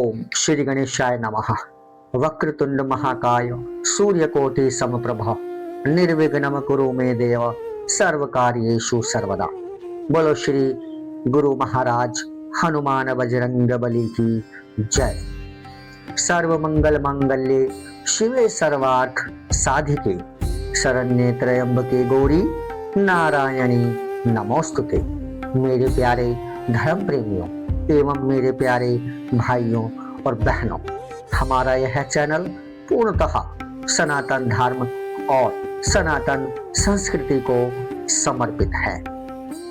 ओम श्री गणेशाय नमः। वक्रतुंड महाकाय सूर्यकोटि समप्रभ निर्विघ्नं कुरु मे देव सर्वकार्येषु सर्वदा। बोलो श्री गुरु महाराज हनुमान बजरंग बली की जय। सर्व मंगल मांगल्ये शिवे सर्वार्थ साधिके शरण्ये त्र्यंबके गौरी नारायणी नमोस्तुते। मेरे प्यारे धर्म प्रेमियों एवं मेरे प्यारे भाइयों और बहनों, हमारा यह चैनल पूर्णतः सनातन धर्म और सनातन संस्कृति को समर्पित है।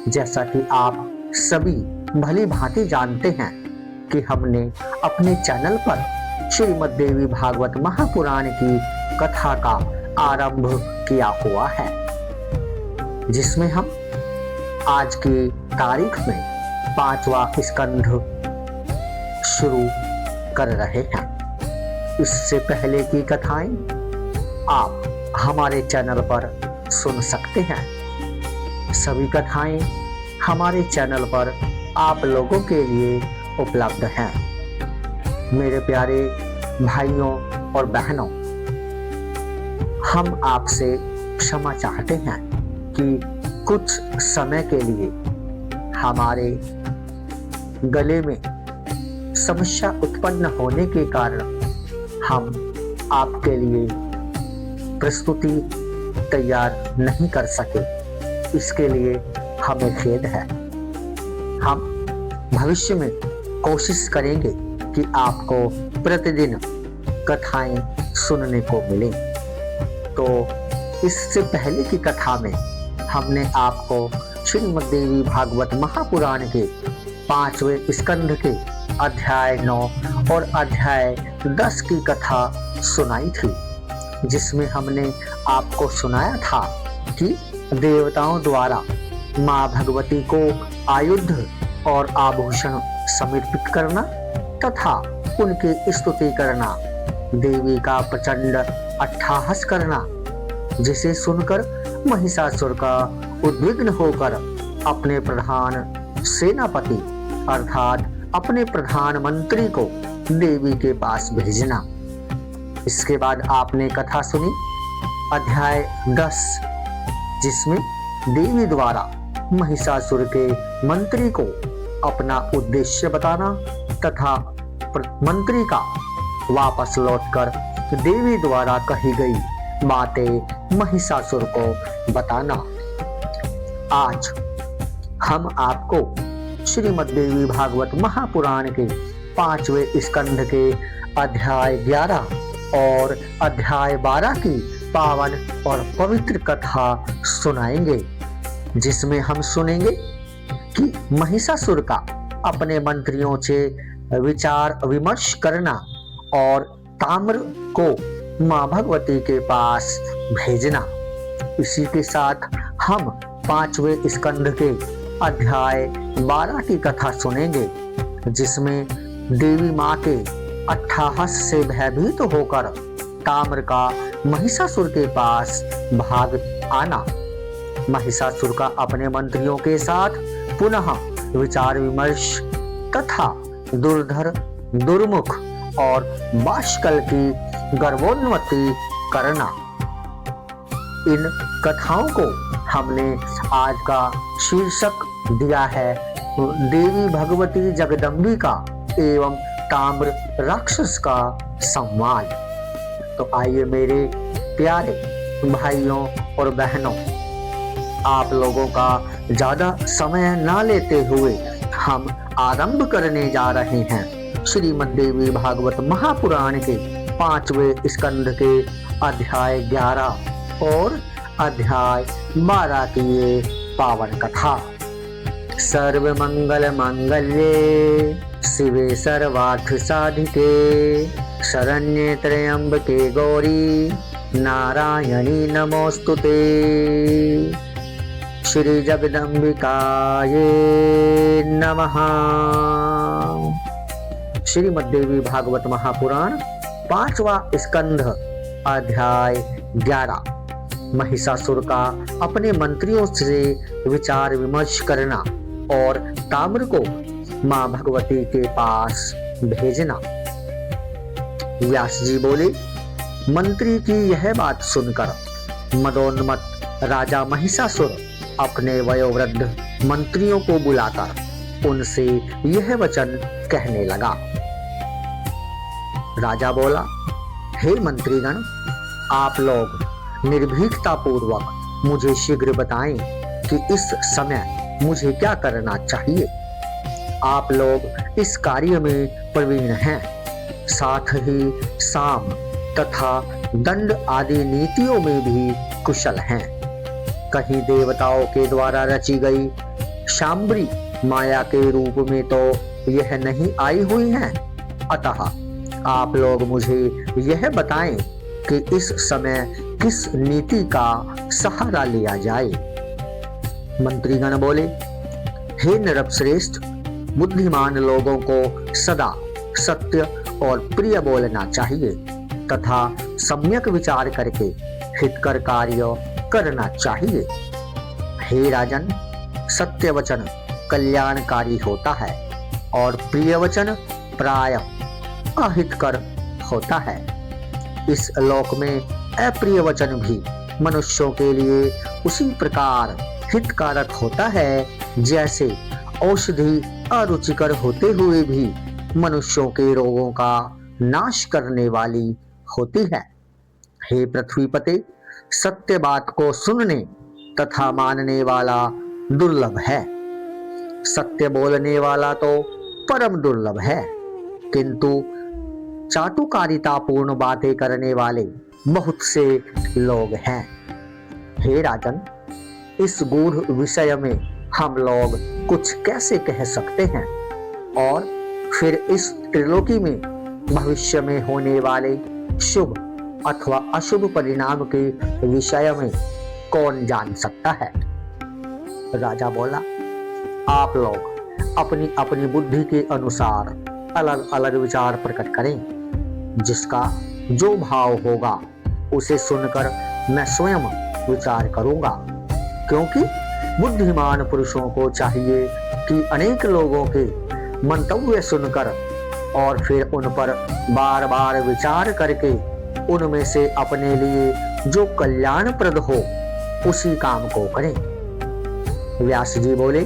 जैसा कि आप सभी भली भांति जानते हैं कि हमने अपने चैनल पर श्रीमद् देवी भागवत महापुराण की कथा का आरंभ किया हुआ है, जिसमें हम आज की तारीख में 5वां स्कंध शुरू कर रहे हैं। इससे पहले की कथाएं आप हमारे चैनल पर सुन सकते हैं। सभी कथाएं हमारे चैनल पर आप लोगों के लिए उपलब्ध हैं। मेरे प्यारे भाइयों और बहनों, हम आपसे क्षमा चाहते हैं कि कुछ समय के लिए हमारे गले में समस्या उत्पन्न होने के कारण हम आपके लिए प्रस्तुति तैयार नहीं कर सके। इसके लिए हमें खेद है। हम भविष्य में कोशिश करेंगे कि आपको प्रतिदिन कथाएं सुनने को मिले। तो इससे पहले की कथा में हमने आपको श्रीमद् देवी भागवत महापुराण के 5वें स्कंध के अध्याय 9 और अध्याय 10 की कथा सुनाई थी, जिसमें हमने आपको सुनाया था कि देवताओं द्वारा माँ भगवती को आयुध और आभूषण समर्पित करना तथा उनकी स्तुति करना, देवी का प्रचंड अट्टहास करना, जिसे सुनकर महिषासुर का उद्विग्न होकर अपने प्रधान सेनापति अर्थात अपने प्रधानमंत्री को देवी के पास भेजना। इसके बाद आपने कथा सुनी अध्याय 10, जिसमें देवी द्वारा महिषासुर के मंत्री को अपना उद्देश्य बताना तथा मंत्री का वापस लौटकर देवी द्वारा कही गई बातें महिषासुर को बताना। आज हम आपको श्रीमद् देवी भागवत महापुराण के 5वें स्कंध के अध्याय 11 और अध्याय 12 की पावन और पवित्र कथा सुनाएंगे, जिसमें हम सुनेंगे कि महिषासुर का अपने मंत्रियों से विचार विमर्श करना और ताम्र को माँ भगवती के पास भेजना। इसी के साथ हम 5वें स्कंध के अध्याय 12 की कथा सुनेंगे, जिसमें देवी माँ के अट्टहास से भयभीत होकर ताम्र का महिषासुर के पास भाग आना, महिषासुर का अपने मंत्रियों के साथ पुनः विचार विमर्श तथा दुर्धर दुर्मुख और बाष्कल की गर्भोन्नति करना। इन कथाओं को हमने आज का शीर्षक दिया है देवी भगवती जगदम्बिका एवं ताम्र राक्षस का संवाद। तो आइए मेरे प्यारे भाइयों और बहनों, आप लोगों का ज्यादा समय ना लेते हुए हम आरंभ करने जा रहे हैं श्रीमद् देवी भागवत महापुराण के 5वें स्कंध के अध्याय 11 और अध्याय 12 की ये पावन कथा। सर्व मंगल मांगल्ये शिवे सर्वार्थ साधिके शरण्ये त्र्यंबके गौरी नारायणी नमोस्तुते। श्री जगदम्बिकाये नमः। श्रीमद् देवी भागवत महापुराण 5वां स्कंध अध्याय 11। महिषासुर का अपने मंत्रियों से विचार विमर्श करना और ताम्र को माँ भगवती के पास भेजना। व्यास जी बोले, मंत्री की यह बात सुनकर मदोन्मत्त राजा महिषासुर अपने वयोवृद्ध मंत्रियों को बुलाकर उनसे यह वचन कहने लगा। राजा बोला, हे मंत्रीगण, आप लोग निर्भीकता पूर्वक मुझे शीघ्र बताएं कि इस समय मुझे क्या करना चाहिए। आप लोग इस कार्य में प्रवीण हैं, साथ ही साम तथा दंड आदि नीतियों में भी कुशल हैं। कहीं देवताओं के द्वारा रची गई शांबरी माया के रूप में तो यह नहीं आई हुई है। अतः आप लोग मुझे यह बताएं कि इस समय किस नीति का सहारा लिया जाए। मंत्रीगण बोले, हे नरपश्रेष्ठ, बुद्धिमान लोगों को सदा सत्य और प्रिय बोलना चाहिए तथा सम्यक विचार करके हितकर कार्य करना चाहिए। हे राजन, सत्य वचन कल्याणकारी होता है और प्रिय वचन प्राय अहितकर होता है। इस लोक में अप्रिय वचन भी मनुष्यों के लिए उसी प्रकार हितकारक होता है जैसे औषधि अरुचिकर होते हुए भी मनुष्यों के रोगों का नाश करने वाली होती है। हे पृथ्वीपते, सत्य बात को सुनने तथा मानने वाला दुर्लभ है। सत्य बोलने वाला तो परम दुर्लभ है, किंतु चाटुकारितापूर्ण बातें करने वाले बहुत से लोग हैं। हे राजन, इस गूढ़ विषय में हम लोग कुछ कैसे कह सकते हैं, और फिर इस त्रिलोकी में भविष्य में होने वाले शुभ अथवा अशुभ परिणाम के विषय में कौन जान सकता है। राजा बोला, आप लोग अपनी अपनी बुद्धि के अनुसार अलग अलग विचार प्रकट करें। जिसका जो भाव होगा उसे सुनकर मैं स्वयं विचार करूंगा, क्योंकि बुद्धिमान पुरुषों को चाहिए कि अनेक लोगों के मंतव्य सुनकर और फिर उन पर बार बार विचार करके उनमें से अपने लिए जो कल्याणप्रद हो उसी काम को करें। व्यास जी बोले,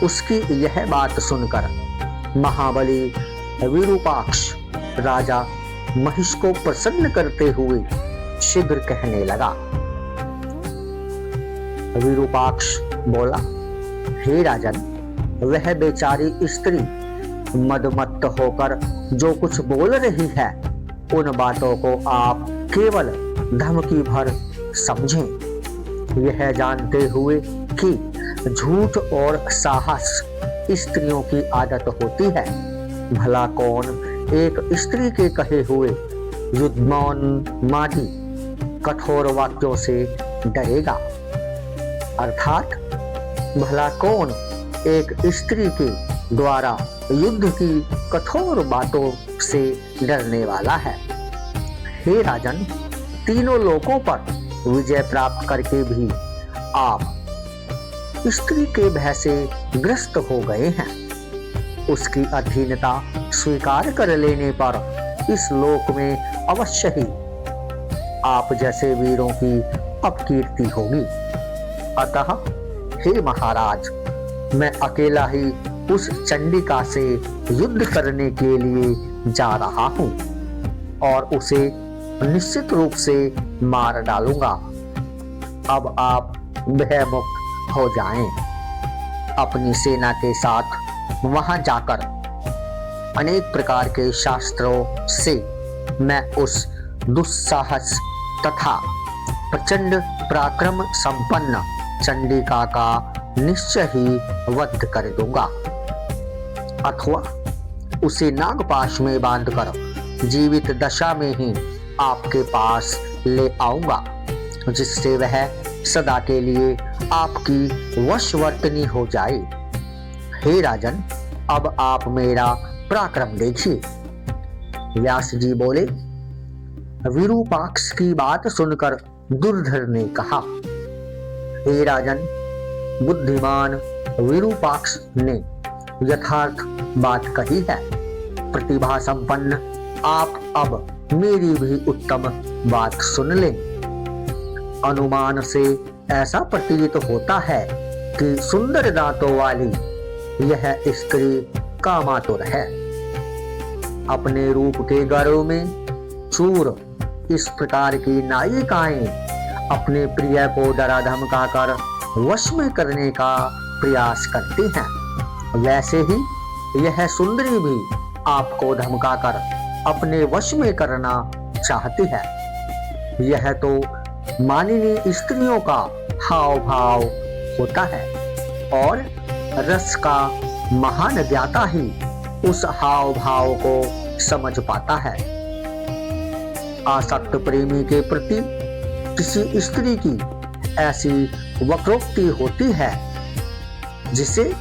उसकी यह बात सुनकर महाबली विरूपाक्ष राजा महिष को प्रसन्न करते हुए शीघ्र कहने लगा। विरूपाक्ष बोला, हे राजन, वह बेचारी स्त्री मदमत्त होकर जो कुछ बोल रही है उन बातों को आप केवल धमकी भर समझें, यह जानते हुए कि झूठ और साहस स्त्रियों की आदत होती है। भला कौन एक स्त्री के कहे हुए युद्धोन्मादी कठोर वाक्यों से डरेगा, अर्थात भला कौन एक स्त्री के द्वारा युद्ध की कठोर बातों से डरने वाला है। हे राजन, तीनों लोकों पर विजय प्राप्त करके भी आप स्त्री के भय से ग्रस्त हो गए हैं। उसकी अधीनता स्वीकार कर लेने पर इस लोक में अवश्य ही आप जैसे वीरों की अपकीर्ति होगी। अतः हे महाराज, मैं अकेला ही उस चंडिका से युद्ध करने के लिए जा रहा हूं और उसे निश्चित रूप से मार डालूंगा। अब आप भयमुक्त हो जाएं। अपनी सेना के साथ वहां जाकर अनेक प्रकार के शास्त्रों से मैं उस दुस्साहस तथा प्रचंड पराक्रम संपन्न चंडिका का निश्चय ही वध कर दूंगा, अथवा उसे नागपाश में बांधकर जीवित दशा में ही आपके पास ले आऊंगा, जिससे वह सदा के लिए आपकी वशवर्तनी हो जाए। हे राजन, अब आप मेरा पराक्रम देखिए। व्यास जी बोले, विरूपाक्ष की बात सुनकर दुर्धर ने कहा, हे राजन, बुद्धिमान विरूपाक्ष ने यथार्थ बात कही है। प्रतिभा संपन्न आप अब मेरी भी उत्तम बात सुन लें। अनुमान से ऐसा प्रतीत होता है कि सुंदर दांतों वाली यह स्त्री कामातुर है। अपने रूप के गर्व में चूर इस प्रकार की नायिकाएं अपने प्रिय को डरा धमका कर वश में करने का प्रयास करती हैं। वैसे ही यह सुंदरी भी आपको धमकाकर अपने वश में करना चाहती है। यह तो माननीय स्त्रियों का हाव भाव होता है और रस का महान ज्ञाता ही उस हाव भाव को समझ पाता है। आसक्त प्रेमी के प्रति किसी स्त्री की ऐसी वक्रोक्ति होती है जिसे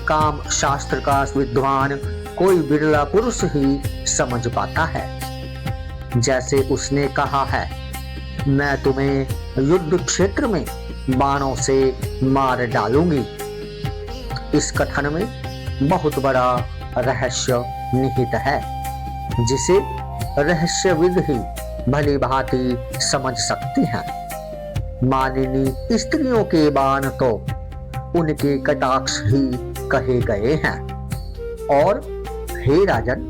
काम शास्त्र का विद्वान कोई बिरला पुरुष ही समझ पाता है। जैसे उसने कहा है, मैं तुम्हें युद्ध क्षेत्र में बाणों से मार डालूंगी। इस कथन में बहुत बड़ा रहस्य निहित है जिसे रहस्यविद ही भली भांति समझ सकती हैं। माननीय स्त्रियों के बाण तो उनके कटाक्ष ही कहे गए हैं और हे राजन,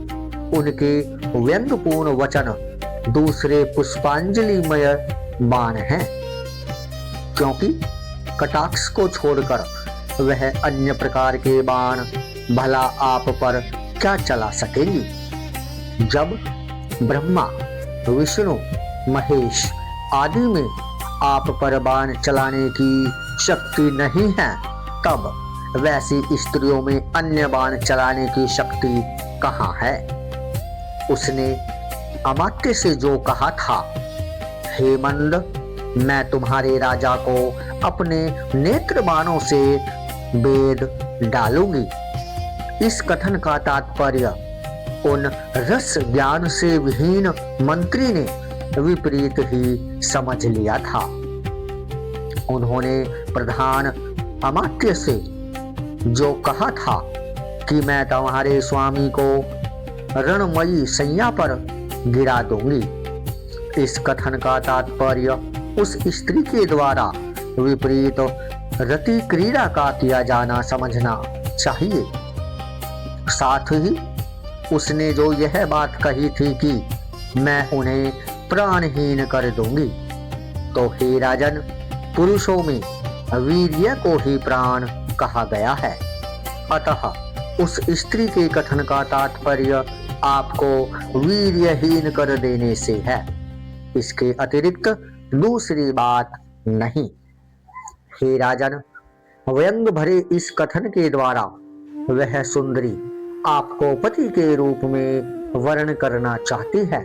उनके व्यंग्यपूर्ण वचन दूसरे पुष्पांजलिमय बाण हैं, क्योंकि कटाक्ष को छोड़कर वह अन्य प्रकार के बाण भला आप पर क्या चला सकेंगी। जब ब्रह्मा, विष्णु, महेश आदि में आप पर बाण चलाने की शक्ति नहीं है, तब वैसी स्त्रियों में अन्य बाण चलाने की शक्ति कहाँ है। उसने अमात्य से जो कहा था, हे मंद, मैं तुम्हारे राजा को अपने नेत्र बाणों से बेद डालूंगी। इस कथन का तात्पर्य उन रस ज्ञान से विहीन मंत्री ने विपरीत ही समझ लिया था। उन्होंने प्रधान अमात्य से जो कहा था कि मैं तुम्हारे स्वामी को रणमयी सैया पर गिरा दूंगी, इस कथन का तात्पर्य उस स्त्री के द्वारा विपरीत रति क्रीड़ा का किया जाना समझना चाहिए। साथ ही उसने जो यह बात कही थी कि मैं उन्हें प्राणहीन कर दूंगी, तो हे राजन, पुरुषों में वीर्य को ही प्राण कहा गया है। अतः उस स्त्री के कथन का तात्पर्य आपको वीर्यहीन कर देने से है, इसके अतिरिक्त दूसरी बात नहीं। हे राजन, व्यंग भरे इस कथन के द्वारा वह सुंदरी आपको पति के रूप में वर्ण करना चाहती है।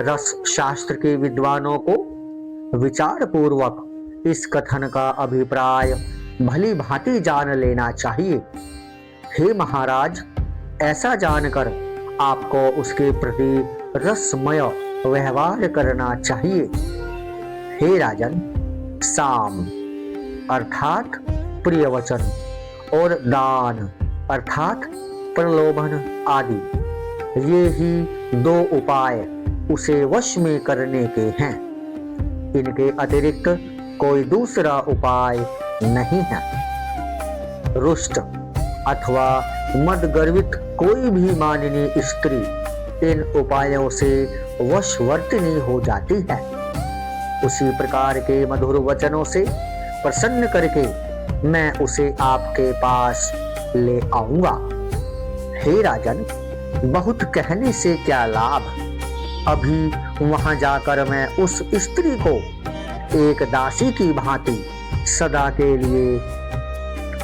रस शास्त्र के विद्वानों को विचार पूर्वक इस कथन का अभिप्राय भली भांति जान लेना चाहिए। हे महाराज, ऐसा जानकर आपको उसके प्रति रसमय व्यवहार करना चाहिए। हे राजन, साम अर्थात प्रियवचन और दान अर्थात प्रलोभन आदि, ये ही दो उपाय उसे वश में करने के हैं। इनके अतिरिक्त कोई दूसरा उपाय नहीं है। रुष्ट अथवा मदगर्वित कोई भी माननीय स्त्री इन उपायों से वशवर्तिनी हो जाती है। उसी प्रकार के मधुर वचनों से प्रसन्न करके मैं उसे आपके पास ले आऊंगा। हे राजन, बहुत कहने से क्या लाभ, अभी वहां जाकर मैं उस स्त्री को एक दासी की भांति सदा के लिए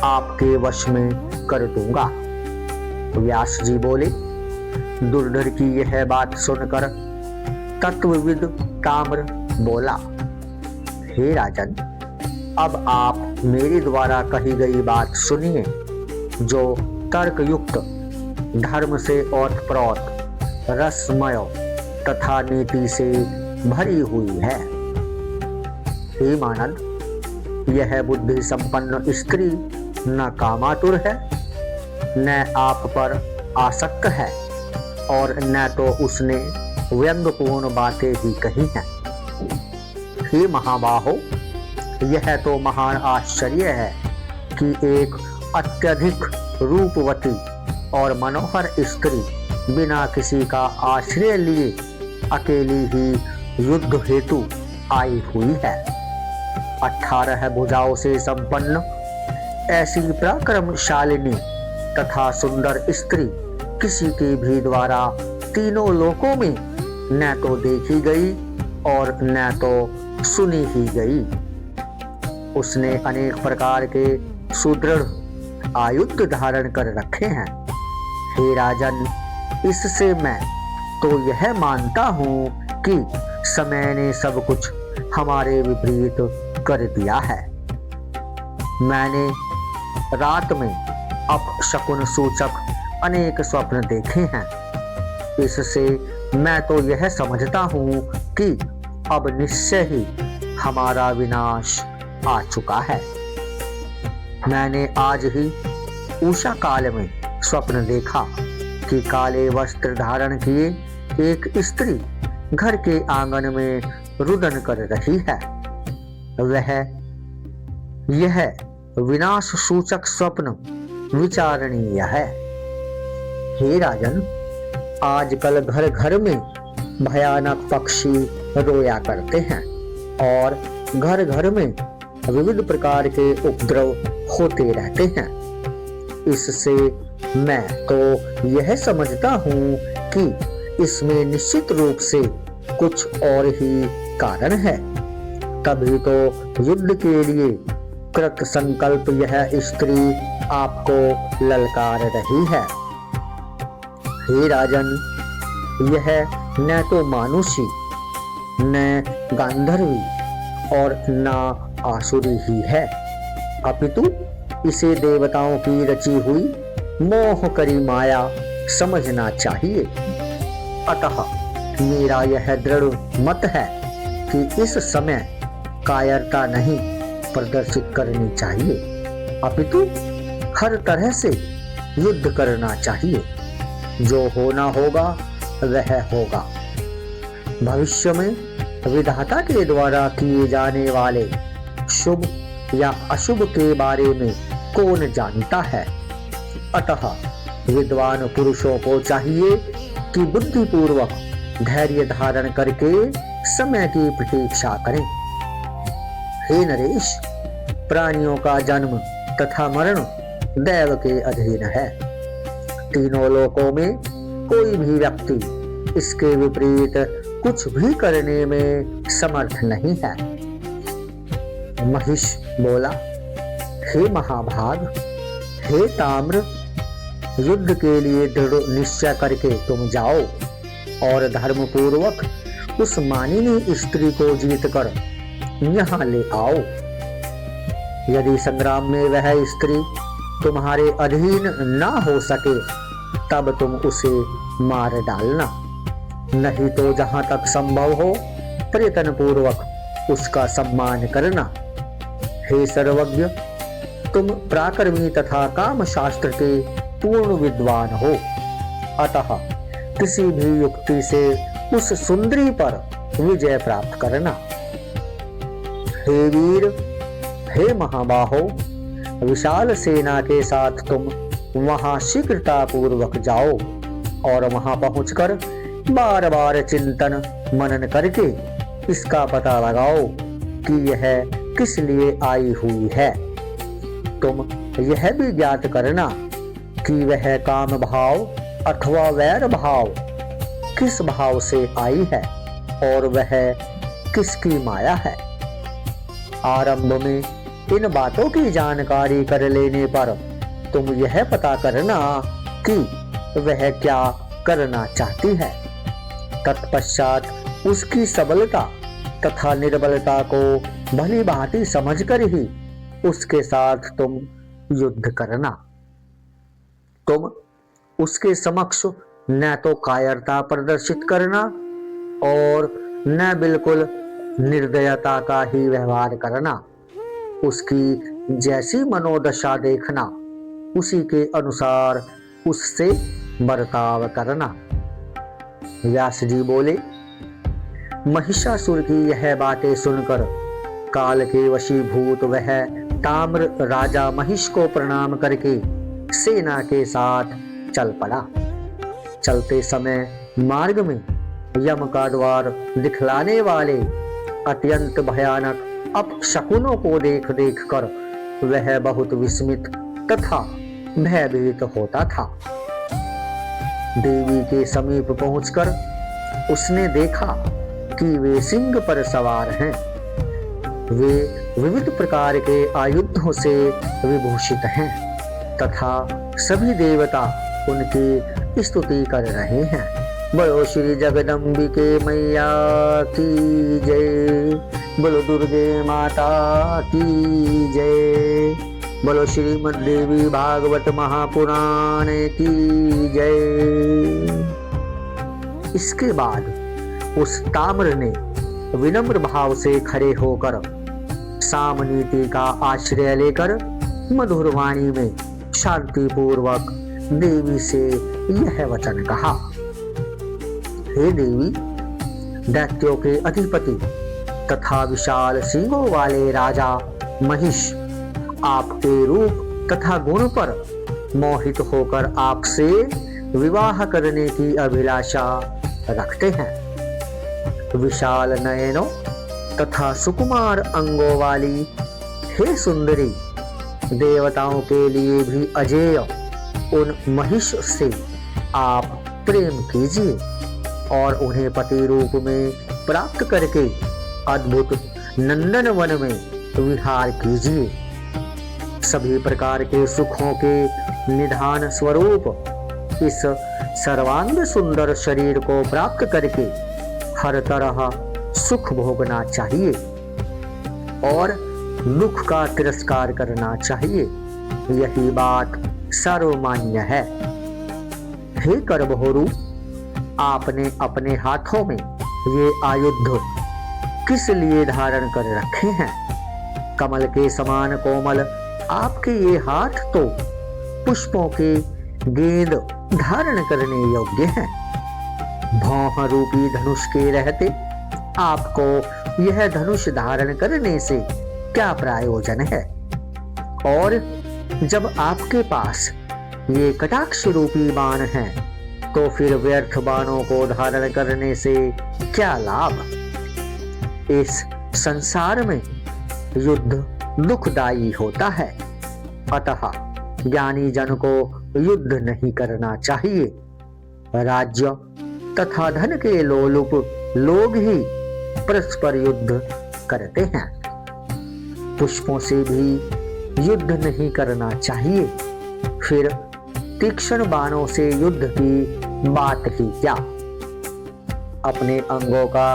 आपके वश में कर दूंगा। व्यास जी बोले, दुर्धर की यह बात सुनकर तत्वविद ताम्र बोला, हे राजन, अब आप मेरे द्वारा कही गई बात सुनिए, जो तर्कयुक्त, धर्म से ओतप्रोत, रसमय तथा नीति से भरी हुई है। हे मानद, यह बुद्धि संपन्न स्त्री न कामातुर है, न आप पर आसक्त है और न तो उसने व्यंग्यपूर्ण बातें ही कही हैं। हे महाबाहो, यह तो महान आश्चर्य है कि एक अत्यधिक रूपवती और मनोहर स्त्री बिना किसी का आश्रय लिए अकेली ही युद्ध हेतु आई हुई है। 18 भुजाओं से संपन्न ऐसी पराक्रमशालिनी तथा सुंदर स्त्री किसी के भी द्वारा तीनों लोकों में न तो देखी गई और न तो सुनी ही गई। उसने अनेक प्रकार के सुदृढ़ आयुध धारण कर रखे हैं। हे राजन, इससे मैं तो यह मानता हूँ कि समय ने सब कुछ हमारे विपरीत कर दिया है। मैंने रात में अपशकुन सूचक अनेक स्वप्न देखे हैं। इससे मैं तो यह समझता हूँ कि अब निश्चय ही हमारा विनाश आ चुका है। मैंने आज ही उषा काल में स्वप्न देखा कि काले वस्त्र धारण किए एक स्त्री घर के आंगन में रुदन कर रही है। यह विनाश सूचक स्वप्न विचारणीय है। हे राजन, आजकल घर घर में भयानक पक्षी रोया करते हैं और घर घर में विविध प्रकार के उपद्रव होते रहते हैं। इससे मैं तो यह समझता हूँ कि इसमें निश्चित रूप से कुछ और ही कारण है। तभी तो युद्ध के लिए कृत संकल्प यह स्त्री आपको ललकार रही है। हे राजन, यह न तो मानुषी, न गांधर्वी और न आसुरी ही है, अपितु इसे देवताओं की रची हुई मोहकरी माया समझना चाहिए। अतः मेरा यह दृढ़ मत है कि इस समय कायरता नहीं प्रदर्शित करनी चाहिए, अपितु हर तरह से युद्ध करना चाहिए। जो होना होगा वह होगा। भविष्य में विधाता के द्वारा किए जाने वाले शुभ या अशुभ के बारे में कौन जानता है। अतः विद्वान पुरुषों को चाहिए कि बुद्धिपूर्वक धैर्य धारण करके समय की प्रतीक्षा करें। हे नरेश, प्राणियों का जन्म तथा मरण दैव के अधीन है। तीनों लोकों में कोई भी व्यक्ति इसके विपरीत कुछ भी करने में समर्थ नहीं है। महिष बोला, हे महाभाग, हे ताम्र, युद्ध के लिए दृढ़ निश्चय करके तुम जाओ और धर्म पूर्वक उस मानिनी स्त्री को जीतकर यहाँ ले आओ। यदि संग्राम में वह स्त्री तुम्हारे अधीन ना हो सके तब तुम उसे मार डालना, नहीं तो जहां तक संभव हो प्रयत्न पूर्वक उसका सम्मान करना। हे सर्वज्ञ, तुम पराक्रमी तथा काम शास्त्र के पूर्ण विद्वान हो, अतः किसी भी युक्ति से उस सुंदरी पर विजय प्राप्त करना। हे वीर, हे महाबाहो, विशाल सेना के साथ तुम वहां शीघ्रता पूर्वक जाओ और वहां पहुंचकर बार बार चिंतन मनन करके इसका पता लगाओ कि यह किस लिए आई हुई है। तुम यह भी ज्ञात करना कि वह काम भाव अथवा वैर भाव किस भाव से आई है और वह किसकी माया है। आरंभ में इन बातों की जानकारी कर लेने पर तुम यह पता करना कि वह क्या करना चाहती है। तत्पश्चात उसकी सबलता तथा निर्बलता को भली भांति समझकर ही उसके साथ तुम युद्ध करना। तुम उसके समक्ष न तो कायरता प्रदर्शित करना और न बिल्कुल निर्दयता का ही व्यवहार करना। उसकी जैसी मनोदशा देखना, उसी के अनुसार उससे बर्ताव करना। व्यास जी बोले, महिषासुर की यह बातें सुनकर काल के वशीभूत वह ताम्र राजा महिष को प्रणाम करके सेना के साथ चल पड़ा। चलते समय मार्ग में यम का द्वार दिखलाने वाले अत्यंत भयानक अपशकुनों को देख देख कर वह बहुत विस्मित तथा भयभीत होता था। देवी के समीप पहुंचकर उसने देखा कि वे सिंह पर सवार हैं। वे विविध प्रकार के आयुधों से विभूषित हैं तथा सभी देवता उनकी स्तुति कर रहे हैं। बोलो श्री जगदम्बिके मैया की जय, बोलो दुर्गे माता की जय, बोलो श्रीमद् देवी भागवत महापुराण की जय। इसके बाद उस ताम्र ने विनम्र भाव से खड़े होकर सामनीति का आश्रय लेकर मधुर वाणी में शांति पूर्वक देवी से यह वचन कहा, हे देवी, दैत्यों के अधिपति तथा विशाल सिंगों वाले राजा महिष आपके रूप तथा गुण पर मोहित होकर आपसे विवाह करने की अभिलाषा रखते हैं। विशाल नयनों तथा सुकुमार अंगों वाली हे सुंदरी, देवताओं के लिए भी अजेय उन महिष से आप प्रेम कीजिए और उन्हें पति रूप में प्राप्त करके अद्भुत नंदन वन में विहार कीजिए। सभी प्रकार के सुखों के निधान स्वरूप इस सर्वांग सुंदर शरीर को प्राप्त करके हर तरह सुख भोगना चाहिए और दुख का तिरस्कार करना चाहिए। यही बात सर्वमान्य है। हे करभोरु, आपने अपने हाथों में ये आयुध किस लिए धारण कर रखे हैं? कमल के समान कोमल आपके ये हाथ तो पुष्पों के गेंद धारण करने योग्य हैं। भौह रूपी धनुष के रहते आपको यह धनुष धारण करने से क्या प्रयोजन है? और जब आपके पास ये कटाक्ष रूपी बाण हैं, तो फिर व्यर्थ बाणों को धारण करने से क्या लाभ? इस संसार में युद्ध दुखदायी होता है, अतः ज्ञानी जन को युद्ध नहीं करना चाहिए। राज्य तथा धन के लोलुप लोग ही परस्पर युद्ध करते हैं। पुष्पों से भी युद्ध नहीं करना चाहिए, फिर तीक्ष्ण बाणों से युद्ध की बात ही क्या? अपने अंगों का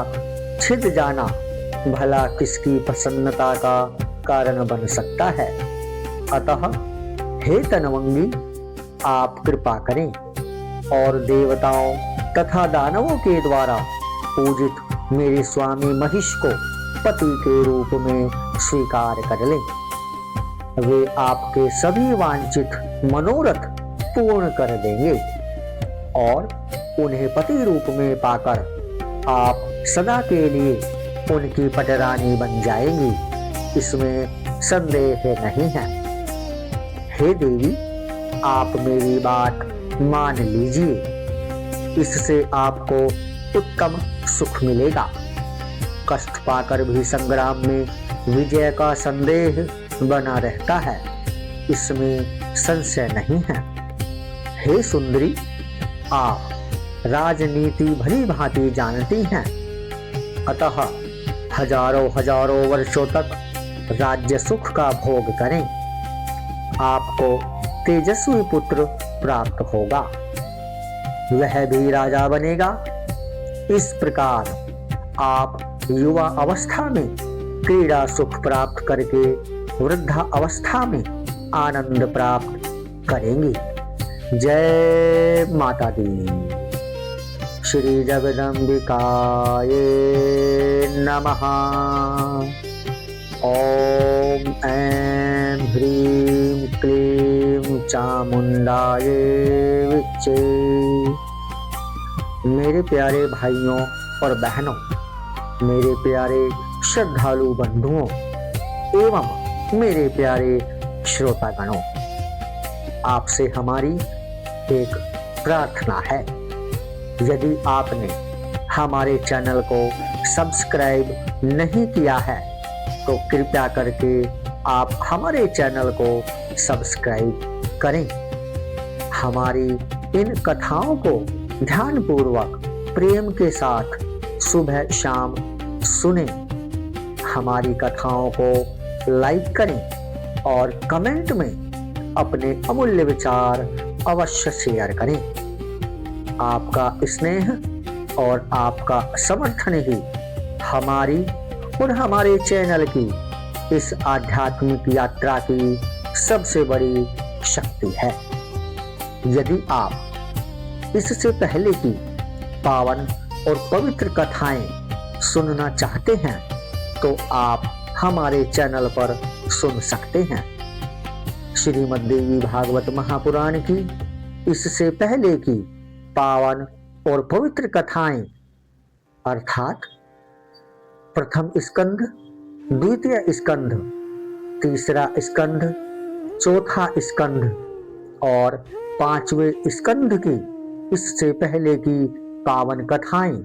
छिद जाना भला किसकी प्रसन्नता का कारण बन सकता है? अतः हे तनवंगी, आप कृपा करें और देवताओं तथा दानवों के द्वारा पूजित मेरे स्वामी महिष को पति के रूप में स्वीकार कर लें। वे आपके सभी वांछित मनोरथ पूर्ण कर देंगे और उन्हें पति रूप में पाकर आप सदा के लिए उनकी पटरानी बन जाएंगी, इसमें संदेह नहीं है। हे देवी, आप मेरी बात मान लीजिए, इससे आपको उत्तम सुख मिलेगा। कष्ट पाकर भी संग्राम में विजय का संदेह बना रहता है, इसमें संशय नहीं है। हे सुंदरी, आप राजनीति भली भांति जानती हैं, अतः हजारों हजारों वर्षों तक राज्य सुख का भोग करें। आपको तेजस्वी पुत्र प्राप्त होगा, वह भी राजा बनेगा। इस प्रकार आप युवा अवस्था में क्रीड़ा सुख प्राप्त करके वृद्धा अवस्था में आनंद प्राप्त करेंगी। जय माता दी। श्री जगदम्बिकाय नमः। ओम ऐं ह्रीं क्लीं चामुंडाय विच्चे। मेरे प्यारे भाइयों और बहनों, मेरे प्यारे श्रद्धालु बंधुओं एवं मेरे प्यारे श्रोतागणों, आपसे हमारी एक प्रार्थना है। यदि आपने हमारे चैनल को सब्सक्राइब नहीं किया है तो कृपया करके आप हमारे चैनल को सब्सक्राइब करें। हमारी इन कथाओं को ध्यानपूर्वक प्रेम के साथ सुबह शाम सुनें। हमारी कथाओं को लाइक करें और कमेंट में अपने अमूल्य विचार अवश्य शेयर करें। आपका स्नेह और आपका समर्थन ही हमारी और हमारे चैनल की इस आध्यात्मिक यात्रा की सबसे बड़ी शक्ति है। यदि आप इससे पहले की पावन और पवित्र कथाएं सुनना चाहते हैं तो आप हमारे चैनल पर सुन सकते हैं। श्रीमद् देवी भागवत महापुराण की इससे पहले की पावन और पवित्र कथाएं अर्थात प्रथम स्कंध, द्वितीय स्कंध, तीसरा स्कंध, चौथा स्कंध और पांचवें स्कंध की इससे पहले की पावन कथाएं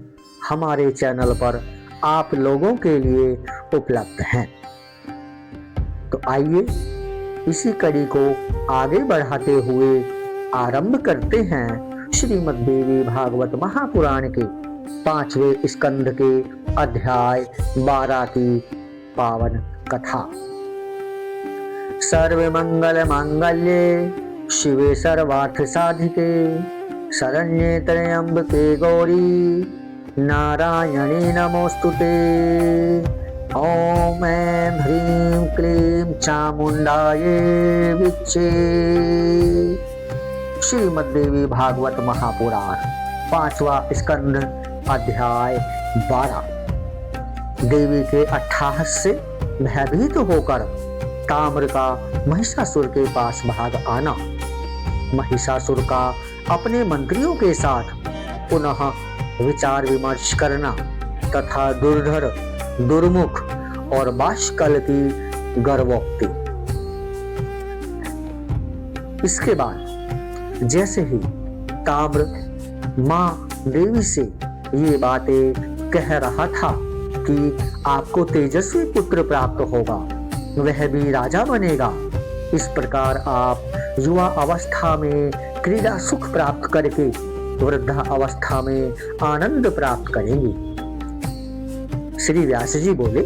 हमारे चैनल पर आप लोगों के लिए उपलब्ध हैं। तो आइए इसी कड़ी को आगे बढ़ाते हुए आरंभ करते हैं श्रीमद् देवी भागवत महापुराण के 5वें स्कंध के अध्याय 12 की पावन कथा। सर्व मंगल मांगल्ये शिवे सर्वार्थ साधिके शरण्ये त्र्यंबके गौरी नारायणी नमोस्तुते। ओम ऐं ह्रीं क्लीं चामुंडाये विच्चे। श्रीमद् देवी भागवत महापुराण 5वां स्कंध अध्याय 12। देवी के अट्टहास से भयभीत होकर ताम्र का महिषासुर के पास भाग आना, महिषासुर का अपने मंत्रियों के साथ पुनः विचार विमर्श करना तथा दुर्धर, दुर्मुख और बाष्कल की गर्वोक्ति। इसके बाद जैसे ही ताम्र माँ देवी से ये बातें कह रहा था कि आपको तेजस्वी पुत्र प्राप्त होगा, वह भी राजा बनेगा, इस प्रकार आप युवा अवस्था में क्रीड़ा सुख प्राप्त करके वृद्धा अवस्था में आनंद प्राप्त करेंगी। श्री व्यास जी बोले,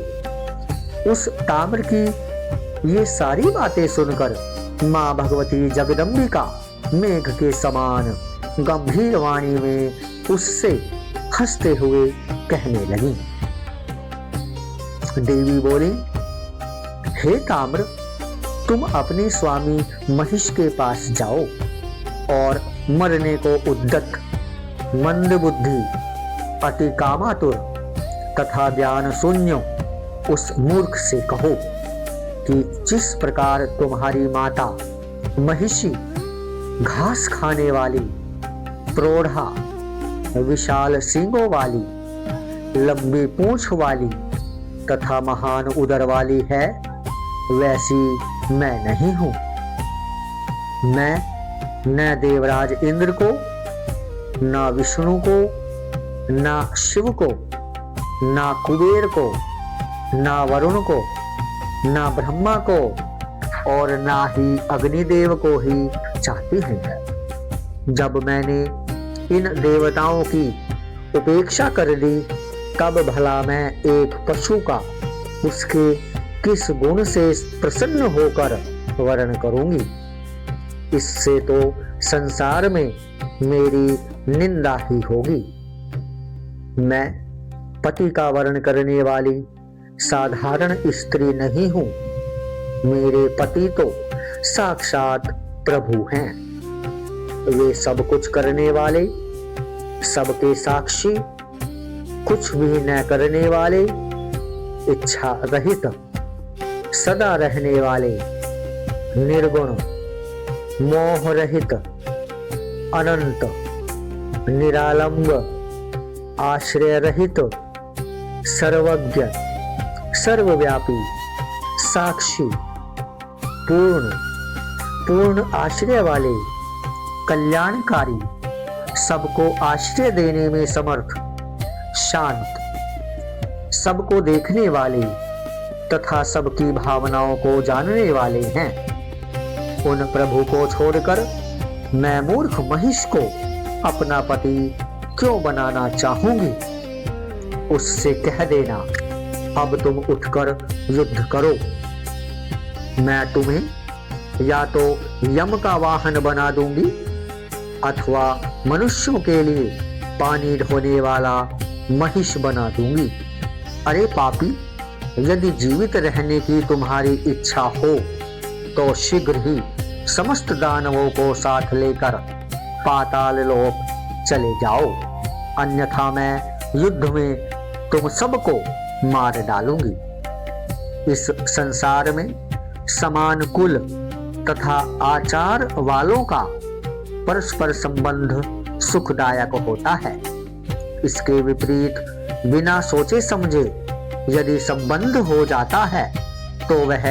उस ताम्र की ये सारी बातें सुनकर माँ भगवती जगदम्बिका मेघ के समान गंभीर वाणी में उससे हंसते हुए कहने लगी। देवी बोली, हे ताम्र, तुम अपने स्वामी महिष के पास जाओ और मरने को उद्यत, मंद बुद्धि, अति कामातुर तथा ज्ञान शून्य उस मूर्ख से कहो कि जिस प्रकार तुम्हारी माता महिषी घास खाने वाली, प्रौढ़ा, विशाल सींगों वाली, लंबी पूंछ वाली तथा महान उदर वाली है, वैसी मैं नहीं हूं। मैं न देवराज इंद्र को, न विष्णु को, न शिव को, न कुबेर को, न वरुण को, न ब्रह्मा को और न ही अग्निदेव को ही चाहती हूं। जब मैंने इन देवताओं की उपेक्षा कर दी, तब भला मैं एक पशु का उसके किस गुण से प्रसन्न होकर वर्ण करूंगी। इससे तो संसार में मेरी निंदा ही होगी। मैं पति का वर्ण करने वाली साधारण स्त्री नहीं हूं। मेरे पति तो साक्षात प्रभु हैं। वे सब कुछ करने वाले, सबके साक्षी, कुछ भी न करने वाले, इच्छा रहित, सदा रहने वाले, निर्गुण, मोह रहित, अनंत, निरालंब, आश्रय रहित, सर्वज्ञ, सर्वव्यापी, साक्षी, पूर्ण आश्रय वाले, कल्याणकारी, सबको आश्रय देने में समर्थ, शांत, सबको देखने वाले तथा सबकी भावनाओं को जानने वाले हैं। उन प्रभु को छोड़कर मैं मूर्ख महिष को अपना पति क्यों बनाना चाहूंगी? उससे कह देना, अब तुम उठकर युद्ध करो। मैं तुम्हें या तो यम का वाहन बना दूंगी अथवा मनुष्यों के लिए पानी ढोने वाला महिष बना दूंगी। अरे पापी, यदि जीवित रहने की तुम्हारी इच्छा हो तो शीघ्र ही समस्त दानवों को साथ लेकर पाताल लोक चले जाओ, अन्यथा मैं युद्ध में तुम सबको मार डालूंगी। इस संसार में समान कुल तथा आचार वालों का परस्पर संबंध सुखदायक होता है। इसके विपरीत बिना सोचे समझे यदि संबंध हो जाता है तो वह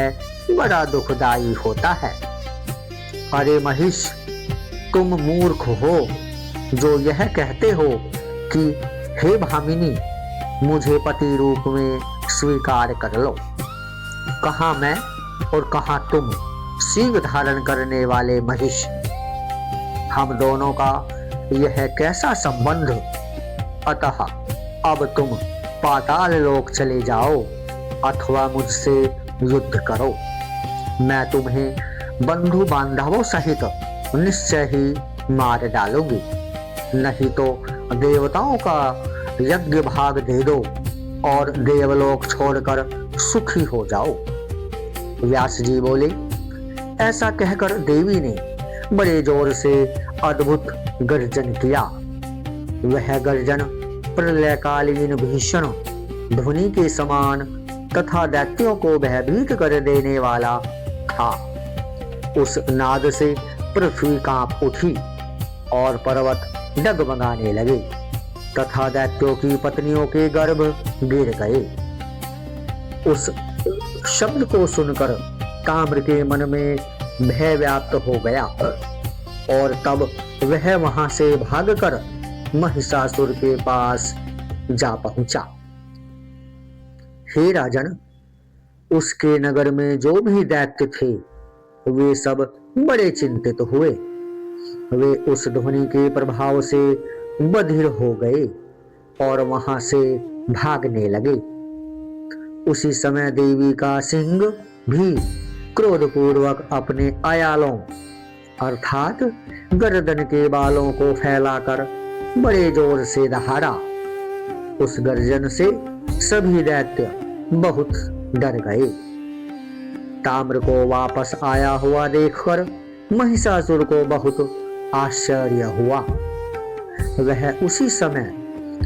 बड़ा दुखदायी होता है। अरे महिष, तुम मूर्ख हो जो यह कहते हो कि हे भामिनी, मुझे पति रूप में स्वीकार कर लो। कहाँ मैं और कहाँ तुम, सींग धारण करने वाले महिष? हम दोनों का यह कैसा संबंध? अतः अब तुम पाताल लोक चले जाओ अथवा मुझसे युद्ध करो। मैं तुम्हें बंधु बांधवों सहित निश्चय ही मार डालूंगी, नहीं तो देवताओं का यज्ञ भाग दे दो और देवलोक छोड़कर सुखी हो जाओ। व्यास जी बोले। ऐसा कहकर देवी ने बड़े जोर से अद्भुत गर्जन किया। वह गर्जन प्रलयकालीन भीषण ध्वनि के समान तथा दैत्यों को भयभीत कर देने वाला था। उस नाद से पृथ्वी कांप उठी और पर्वत डगमगाने लगे तथा दैत्यों की पत्नियों के गर्भ गिर गए। उस शब्द को सुनकर ताम्र के मन में भय व्याप्त हो गया और तब वह वहां से भागकर महिषासुर के पास जा पहुंचा। हे राजन, उसके नगर में जो भी दैत्य थे वे सब बड़े चिंतित हुए। वे उस ध्वनि के प्रभाव से बधिर हो गए और वहां से भागने लगे। उसी समय देवी का सिंह भी क्रोधपूर्वक अपने अयालों अर्थात गर्दन के बालों को फैलाकर बड़े जोर से दहाड़ा। उस गर्जन से सभी दैत्य बहुत डर गए। ताम्र को वापस आया हुआ देखकर महिषासुर को बहुत आश्चर्य हुआ। वह उसी समय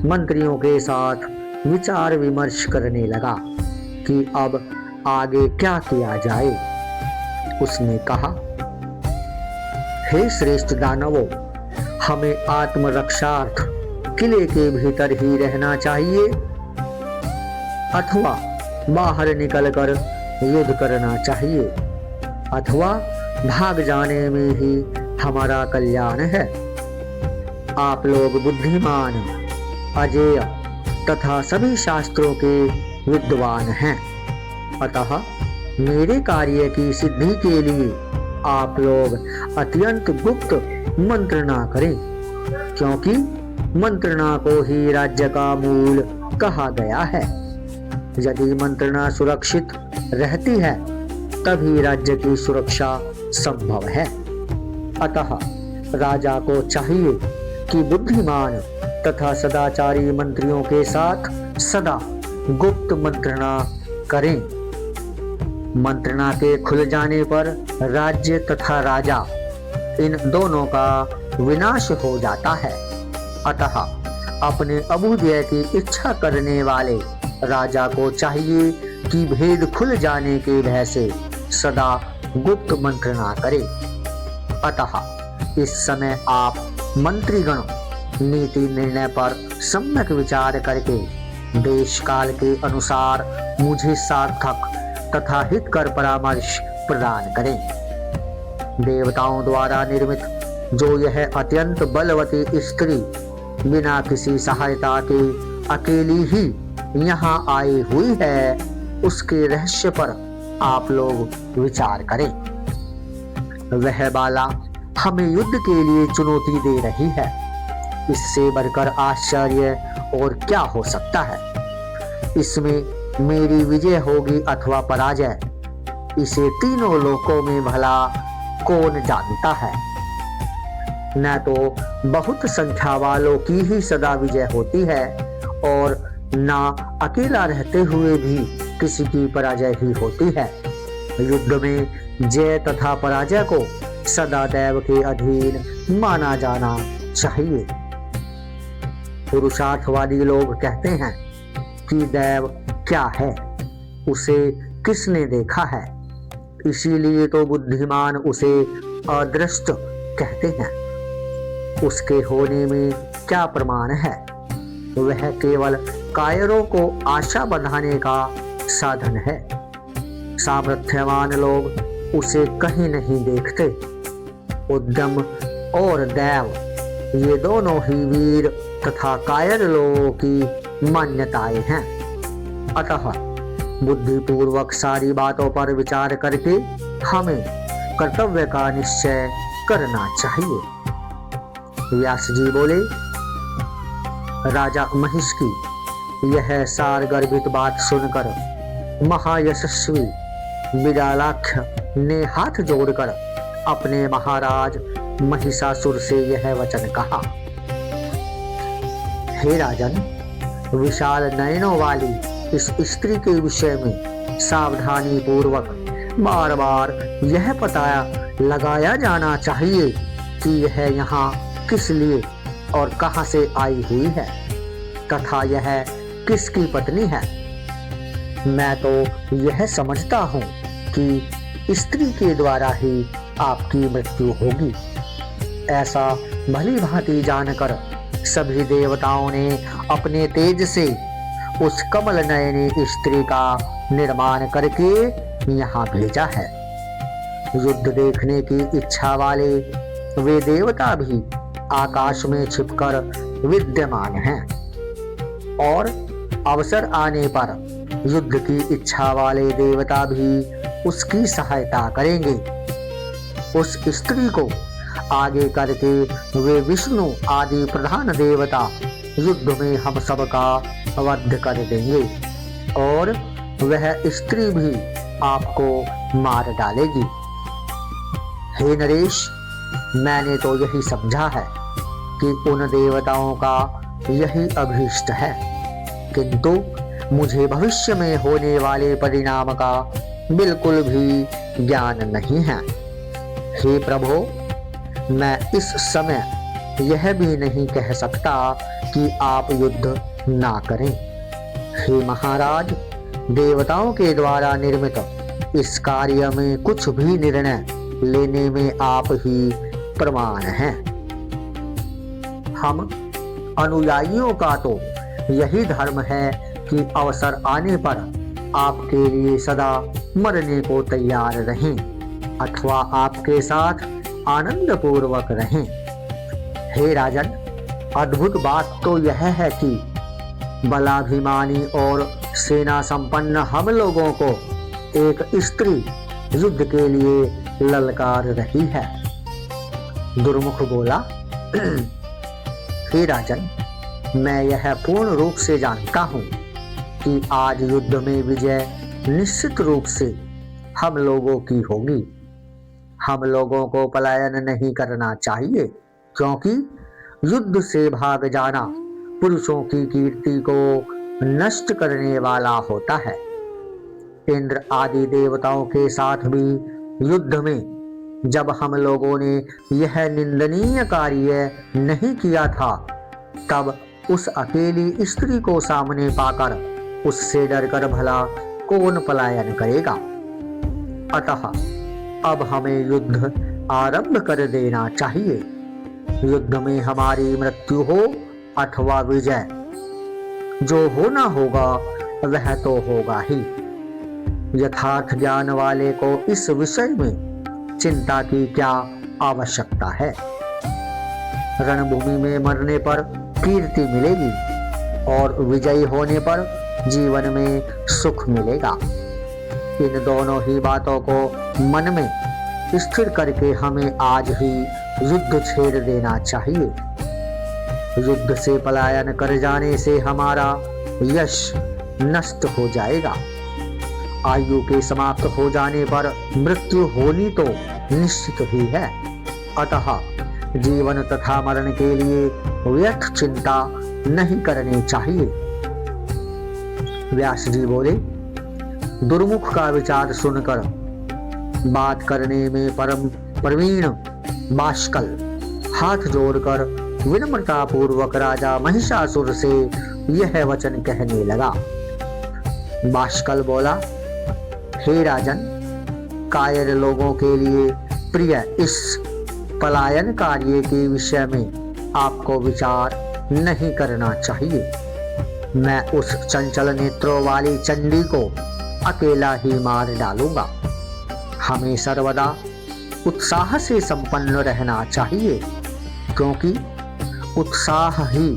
मंत्रियों के साथ विचार विमर्श करने लगा कि अब आगे क्या किया जाए। उसने कहा, हे श्रेष्ठ दानवों, हमें आत्मरक्षार्थ किले के भीतर ही रहना चाहिए अथवा बाहर निकलकर युद्ध करना चाहिए अथवा भाग जाने में ही हमारा कल्याण है। आप लोग बुद्धिमान, अजेय तथा सभी शास्त्रों के विद्वान हैं, अतः मेरे कार्य की सिद्धि के लिए आप लोग अत्यंत गुप्त मंत्रणा करें, क्योंकि मंत्रणा को ही राज्य का मूल कहा गया है। यदि मंत्रणा सुरक्षित रहती है तभी राज्य की सुरक्षा संभव है। अतः राजा को चाहिए कि बुद्धिमान तथा सदाचारी मंत्रियों के साथ सदा गुप्त मंत्रणा करें। मंत्रणा के खुल जाने पर राज्य तथा राजा इन दोनों का विनाश हो जाता है। अतः अपने अभुदय की इच्छा करने वाले राजा को चाहिए कि भेद खुल जाने के भय से सदा गुप्त मंत्रणा करे। अतः इस समय आप मंत्रीगण नीति निर्णय पर सम्यक विचार करके देश काल के अनुसार मुझे सार्थक तथा हितकर परामर्श प्रदान करें। देवताओं द्वारा निर्मित जो यह अत्यंत बलवती स्त्री बिना किसी सहायता के अकेली ही यहाँ आई हुई है, उसके रहस्य पर आप लोग विचार करें। वह बाला हमें युद्ध के लिए चुनौती दे रही है, इससे बढ़कर आश्चर्य और क्या हो सकता है। इसमें मेरी विजय होगी अथवा पराजय, इसे तीनों लोकों में भला कौन जानता है। न तो बहुत संख्या वालों की ही सदा विजय होती है और न अकेला रहते हुए भी किसी की पराजय ही होती है। युद्ध में जय तथा पराजय को सदा दैव के अधीन माना जाना चाहिए। पुरुषार्थवादी लोग कहते हैं कि दैव क्या है, उसे किसने देखा है, इसीलिए तो बुद्धिमान उसे अदृष्ट कहते हैं। उसके होने में क्या प्रमाण है, वह केवल कायरों को आशा बंधाने का साधन है। सामर्थ्यवान लोग उसे कहीं नहीं देखते। उद्यम और दैव ये दोनों ही वीर तथा कायर लोगों की मान्यताएं हैं। अतः बुद्धिपूर्वक सारी बातों पर विचार करके हमें कर्तव्य का निश्चय करना चाहिए। व्यास जी बोले, राजा महिष की यह सार गर्भित बात सुनकर महायशस्वी विडालाख्य ने हाथ जोड़कर अपने महाराज महिषासुर से यह वचन कहा। हे राजन, विशाल नयनों वाली इस स्त्री के विषय में सावधानी पूर्वक बार बार यह पता लगाया जाना चाहिए कि यह यहाँ किस लिए और कहां से आई हुई है तथा यह किसकी पत्नी है। मैं तो यह समझता हूँ कि स्त्री के द्वारा ही आपकी मृत्यु होगी। ऐसा भली भांति जानकर सभी देवताओं ने अपने तेज से उस कमल नयनी स्त्री का निर्माण करके यहाँ भेजा है। युद्ध देखने की इच्छा वाले वे देवता भी आकाश में छिपकर विद्यमान हैं और अवसर आने पर युद्ध की इच्छा वाले देवता भी उसकी सहायता करेंगे। उस स्त्री को आगे करके वे विष्णु आदि प्रधान देवता युद्ध में हम सबका वध कर देंगे और वह स्त्री भी आपको मार डालेगी। हे नरेश, मैंने तो यही समझा है कि उन देवताओं का यही अभीष्ट है, किंतु मुझे भविष्य में होने वाले परिणाम का बिल्कुल भी ज्ञान नहीं है। हे प्रभु, मैं इस समय यह भी नहीं कह सकता कि आप युद्ध ना करें। हे महाराज, देवताओं के द्वारा निर्मित इस कार्य में कुछ भी निर्णय लेने में आप ही प्रमाण हैं। हम अनुयायियों का तो यही धर्म है कि अवसर आने पर आपके लिए सदा मरने को तैयार रहें अथवा आपके साथ आनंद पूर्वक रहें। हे राजन, अद्भुत बात तो यह है कि बलाभिमानी और सेना संपन्न हम लोगों को एक स्त्री युद्ध के लिए ललकार रही है। दुर्मुख बोला, हे राजन, मैं यह पूर्ण रूप से जानता हूँ कि आज युद्ध में विजय निश्चित रूप से हम लोगों की होगी। हम लोगों को पलायन नहीं करना चाहिए, क्योंकि युद्ध से भाग जाना पुरुषों की कीर्ति को नष्ट करने वाला होता है। इंद्र आदि देवताओं के साथ भी युद्ध में जब हम लोगों ने यह निंदनीय कार्य नहीं किया था, तब उस अकेली स्त्री को सामने पाकर उससे डरकर भला कौन पलायन करेगा। अतः अब हमें युद्ध आरंभ कर देना चाहिए। युद्ध में हमारी मृत्यु हो अथवा विजय, जो होना होगा वह तो होगा ही। यथार्थ ज्ञान वाले को इस विषय में चिंता की क्या आवश्यकता है। रणभूमि में मरने पर कीर्ति मिलेगी और विजयी होने पर जीवन में सुख मिलेगा। इन दोनों ही बातों को मन में स्थिर करके हमें आज ही युद्ध छेड़ देना चाहिए। युद्ध से पलायन कर जाने से हमारा यश नष्ट हो जाएगा। आयु के समाप्त हो जाने पर मृत्यु होनी तो निश्चित ही है। अतः जीवन तथा मरण के लिए व्यर्थ चिंता नहीं करनी चाहिए। व्यास जी बोले, दुर्मुख का विचार सुनकर बात करने में परम प्रवीण बाष्कल हाथ जोड़कर विनम्रता पूर्वक राजा महिषासुर से यह वचन कहने लगा। बाष्कल बोला, हे राजन, कायर लोगों के लिए प्रिय इस पलायन कार्य के विषय में आपको विचार नहीं करना चाहिए। मैं उस चंचल नेत्रों वाली चंडी को अकेला ही मार डालूंगा। हमें सर्वदा उत्साह से संपन्न रहना चाहिए, क्योंकि उत्साह ही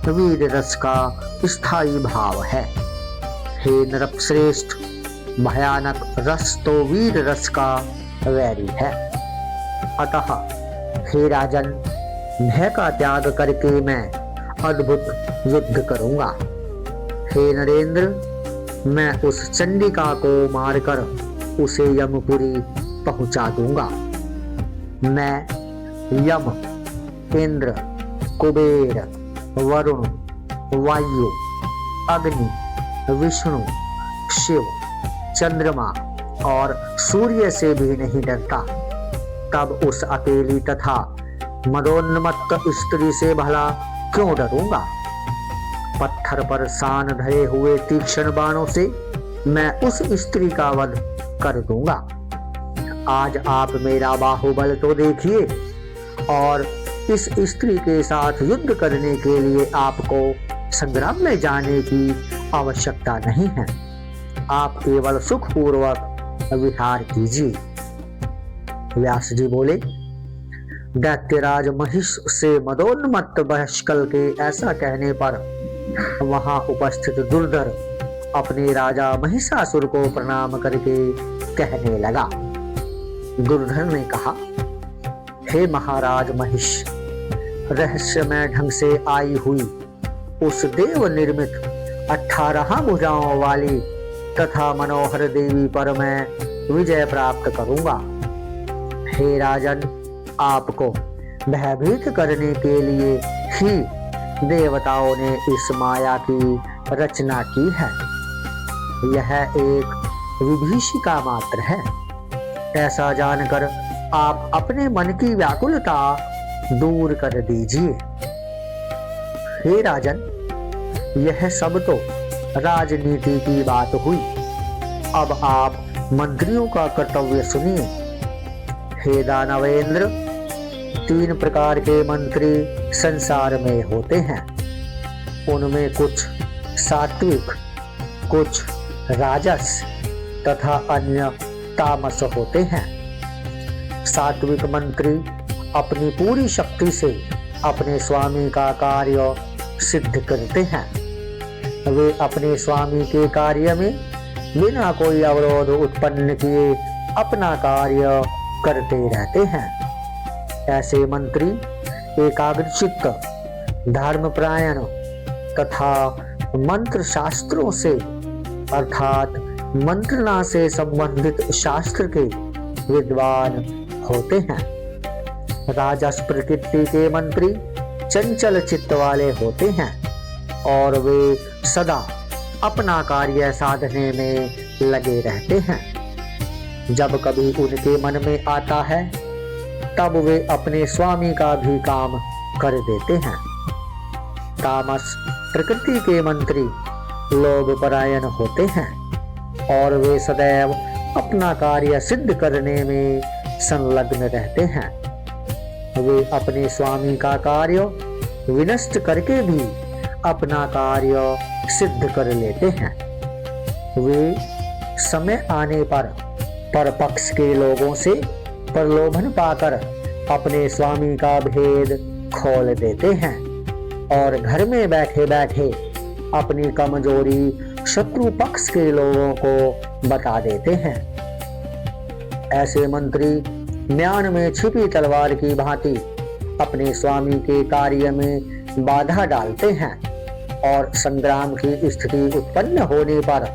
वीर रस का स्थायी भाव है। हे नरश्रेष्ठ, भयानक रस तो वीर रस का वैरी है। अतः हे राजन, भय का त्याग करके मैं अद्भुत युद्ध करूंगा। हे नरेंद्र, मैं उस चंडिका को मारकर उसे यमपुरी पहुंचा दूंगा। मैं यम, इंद्र, कुबेर, वरुण, वायु, अग्नि, विष्णु, शिव, चंद्रमा और सूर्य से भी नहीं डरता। तब उस अकेली तथा मदोन्मत्त स्त्री से भला क्यों डरूंगा। पत्थर पर सान धरे हुए तीक्ष्ण बाणों से मैं उस स्त्री का वध कर दूंगा। आज आप मेरा बाहुबल तो देखिए, और इस स्त्री के साथ युद्ध करने के लिए आपको संग्राम में जाने की आवश्यकता नहीं है। आप केवल सुखपूर्वक विहार कीजिए। व्यास जी बोले, दैत्यराज महिष से मदोन्मत्त बहस्कल के ऐसा कहने पर वहां उपस्थित दुर्धर अपने राजा महिषासुर को प्रणाम करके कहने लगा। दुर्धर ने कहा, हे महाराज महिष, रहस्यमय ढंग से आई हुई उस देव निर्मित 18 भुजाओं वाली तथा मनोहर देवी पर मैं विजय प्राप्त करूंगा। हे राजन, आपको भयभीत करने के लिए ही देवताओं ने इस माया की रचना की है। यह एक विभीषिका मात्र है। ऐसा जानकर आप अपने मन की व्याकुलता दूर कर दीजिए। हे राजन, यह सब तो राजनीति की बात हुई। अब आप मंत्रियों का कर्तव्य सुनिए। हे दानवेंद्र, 3 प्रकार के मंत्री संसार में होते हैं। उनमें कुछ सात्विक, कुछ राजस तथा अन्य तामस होते हैं। सात्विक मंत्री अपनी पूरी शक्ति से अपने स्वामी का कार्य सिद्ध करते हैं। वे अपने स्वामी के कार्य में बिना कोई अवरोध उत्पन्न किए अपना कार्य करते रहते हैं। ऐसे मंत्री एकाग्रचित्त, धर्मपरायण तथा मंत्र शास्त्रों से अर्थात मंत्रणा से संबंधित शास्त्र के विद्वान होते हैं। राजस प्रकृति के मंत्री चंचल चित्त वाले होते हैं और वे सदा अपना कार्य साधने में लगे रहते हैं। जब कभी उनके मन में आता है तब वे अपने स्वामी का भी काम कर देते हैं। तामस प्रकृति के मंत्री लोभपरायण होते हैं और वे सदैव अपना कार्य सिद्ध करने में संलग्न रहते हैं। वे अपने स्वामी का कार्य विनष्ट करके भी अपना कार्य सिद्ध कर लेते हैं। वे समय आने पर पक्ष के लोगों से प्रलोभन पाकर अपने स्वामी का भेद खोल देते हैं और घर में बैठे बैठे अपनी कमजोरी शत्रु पक्ष के लोगों को बता देते हैं। ऐसे मंत्री म्यान में छिपी तलवार की भांति अपने स्वामी के कार्य में बाधा डालते हैं और संग्राम की स्थिति उत्पन्न होने पर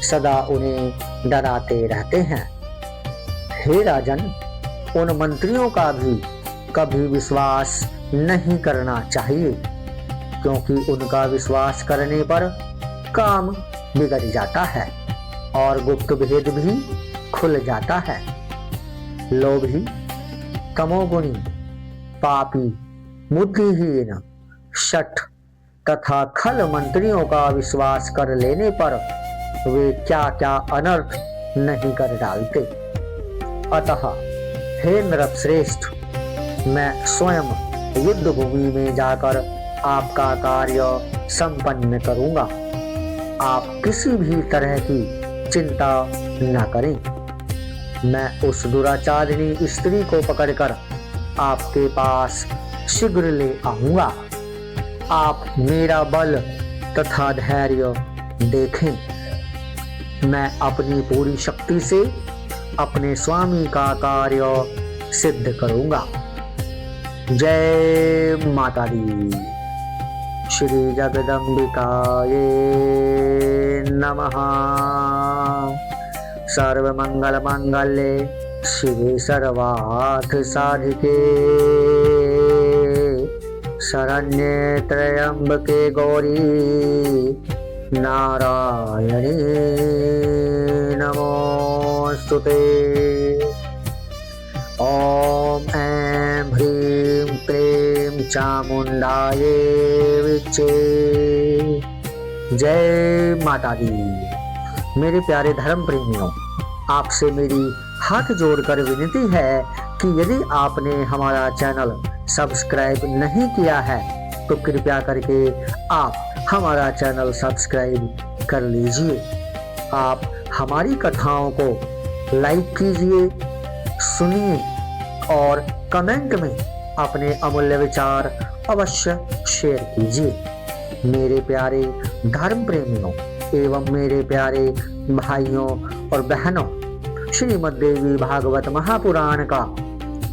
सदा उन्हें डराते रहते हैं। हे राजन, उन मंत्रियों का भी कभी विश्वास नहीं करना चाहिए, क्योंकि उनका विश्वास करने पर काम बिगड़ जाता है और गुप्त भेद भी खुल जाता है। लोभी, तमोगुणी, पापी, बुद्धिहीन, शठ तथा खल मंत्रियों का विश्वास कर लेने पर वे क्या क्या अनर्थ नहीं कर डालते। अतः हे नृपश्रेष्ठ, मैं स्वयं युद्ध भूमि में जाकर आपका कार्य संपन्न करूंगा। आप किसी भी तरह की चिंता न करें। मैं उस दुराचारिणी स्त्री को पकड़कर आपके पास शीघ्र ले आऊंगा। आप मेरा बल तथा धैर्य देखें। मैं अपनी पूरी शक्ति से अपने स्वामी का कार्य सिद्ध करूंगा। जय माता दी। श्री जगदम्बिकाये नमः। सर्वमंगल मांगल्ये शिवे सर्वार्थ साधिके शरण्ये त्र्यंबके गौरी नारायणी नमोस्तुते। ओम ऐं ह्रीं क्लीं चामुंडाये विच्चे। जय माता दी। मेरे प्यारे धर्म प्रेमियों, आपसे मेरी हाथ जोड़कर विनती है कि यदि आपने हमारा चैनल सब्सक्राइब नहीं किया है तो कृपया करके आप हमारा चैनल सब्सक्राइब कर लीजिए। आप हमारी कथाओं को लाइक कीजिए, सुनिए और कमेंट में अपने अमूल्य विचार अवश्य शेयर कीजिए। मेरे प्यारे धर्म प्रेमियों एवं मेरे प्यारे भाइयों और बहनों, श्रीमद् देवी भागवत महापुराण का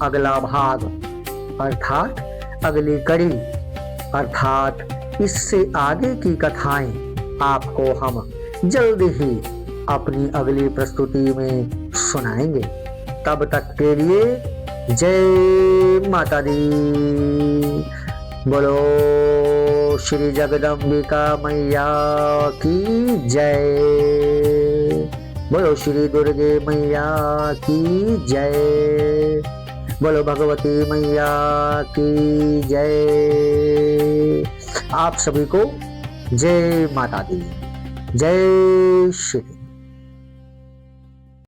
अगला भाग अर्थात अगली कड़ी अर्थात इससे आगे की कथाएं आपको हम जल्दी ही अपनी अगली प्रस्तुति में सुनाएंगे। तब तक के लिए जय माता दी। बोलो श्री जगदम्बिका मैया की जय। बोलो श्री दुर्गे मैया की जय। बोलो भगवती मैया की जय। आप सभी को जय माता दी। जय श्री।